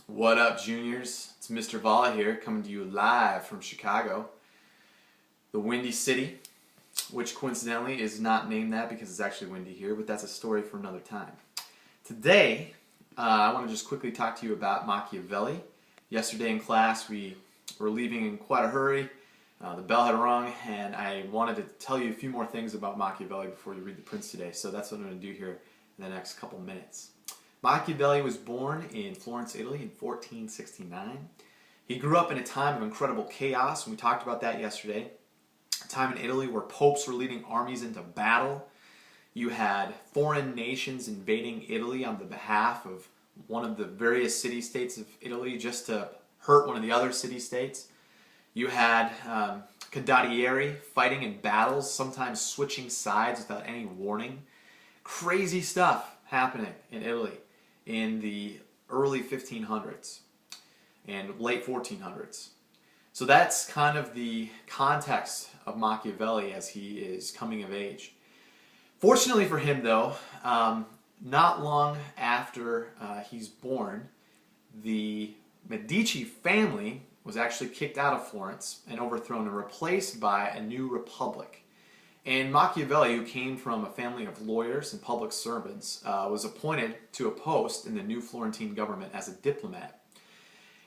What up, juniors? It's Mr. Vala here, coming to you live from Chicago, the Windy City, which coincidentally is not named that because it's actually windy here, but that's a story for another time. Today, I want to just quickly talk to you about Machiavelli. Yesterday in class, we were leaving in quite a hurry. The bell had rung, and I wanted to tell you a few more things about Machiavelli before you read The Prince today, so that's what I'm going to do here in the next couple minutes. Machiavelli was born in Florence, Italy in 1469. He grew up in a time of incredible chaos, and we talked about that yesterday. A time in Italy where popes were leading armies into battle. You had foreign nations invading Italy on the behalf of one of the various city-states of Italy just to hurt one of the other city-states. You had condottieri fighting in battles, sometimes switching sides without any warning. Crazy stuff happening in Italy in the early 1500s and late 1400s. So that's kind of the context of Machiavelli as he is coming of age. Fortunately for him, though, not long after he's born, the Medici family was actually kicked out of Florence and overthrown and replaced by a new republic. And Machiavelli, who came from a family of lawyers and public servants, was appointed to a post in the new Florentine government as a diplomat.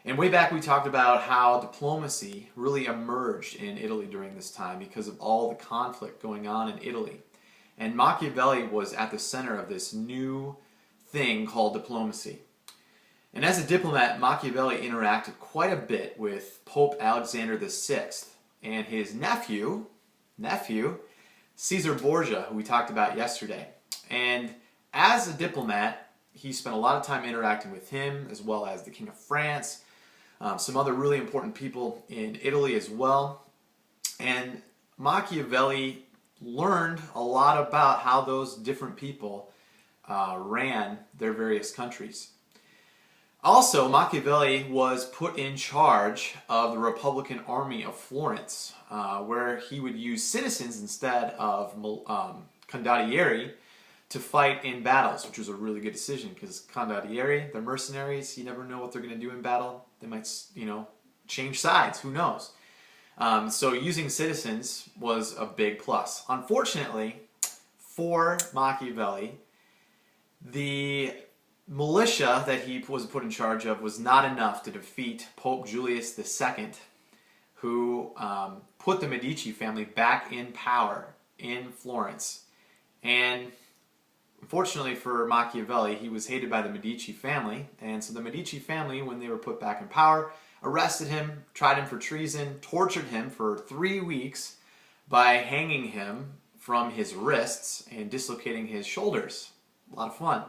And way back we talked about how diplomacy really emerged in Italy during this time because of all the conflict going on in Italy. And Machiavelli was at the center of this new thing called diplomacy. And as a diplomat, Machiavelli interacted quite a bit with Pope Alexander VI and his nephew, Caesar Borgia, who we talked about yesterday. And as a diplomat, he spent a lot of time interacting with him, as well as the King of France, some other really important people in Italy as well. And Machiavelli learned a lot about how those different people ran their various countries. Also, Machiavelli was put in charge of the Republican Army of Florence, where he would use citizens instead of condottieri to fight in battles, which was a really good decision because condottieri, they're mercenaries. You never know what they're going to do in battle. They might, change sides. Who knows? So using citizens was a big plus. Unfortunately, for Machiavelli, the militia that he was put in charge of was not enough to defeat Pope Julius II, who put the Medici family back in power in Florence. And unfortunately for Machiavelli, he was hated by the Medici family, and so the Medici family, when they were put back in power, arrested him, tried him for treason, tortured him for 3 weeks by hanging him from his wrists and dislocating his shoulders. A lot of fun.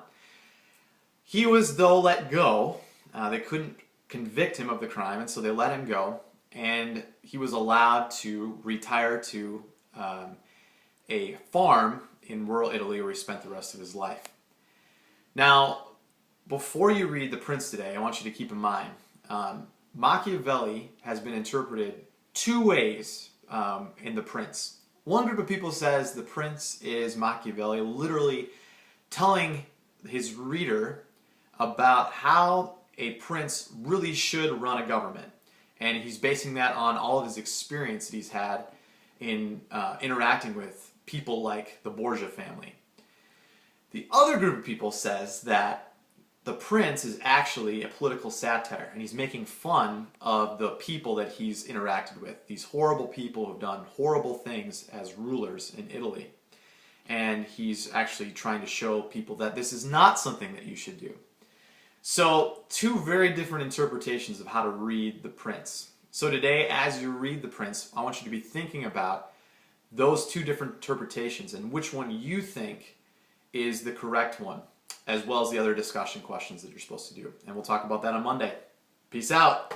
He was, though, let go. They couldn't convict him of the crime, and so they let him go. And he was allowed to retire to a farm in rural Italy where he spent the rest of his life. Now, before you read The Prince today, I want you to keep in mind, Machiavelli has been interpreted two ways in The Prince. One group of people says The Prince is Machiavelli literally telling his reader about how a prince really should run a government. And he's basing that on all of his experience that he's had in interacting with people like the Borgia family. The other group of people says that the prince is actually a political satire, and he's making fun of the people that he's interacted with, these horrible people who've done horrible things as rulers in Italy. And he's actually trying to show people that this is not something that you should do. So, two very different interpretations of how to read The Prince. So today, as you read The Prince, I want you to be thinking about those two different interpretations and which one you think is the correct one, as well as the other discussion questions that you're supposed to do. And we'll talk about that on Monday. Peace out.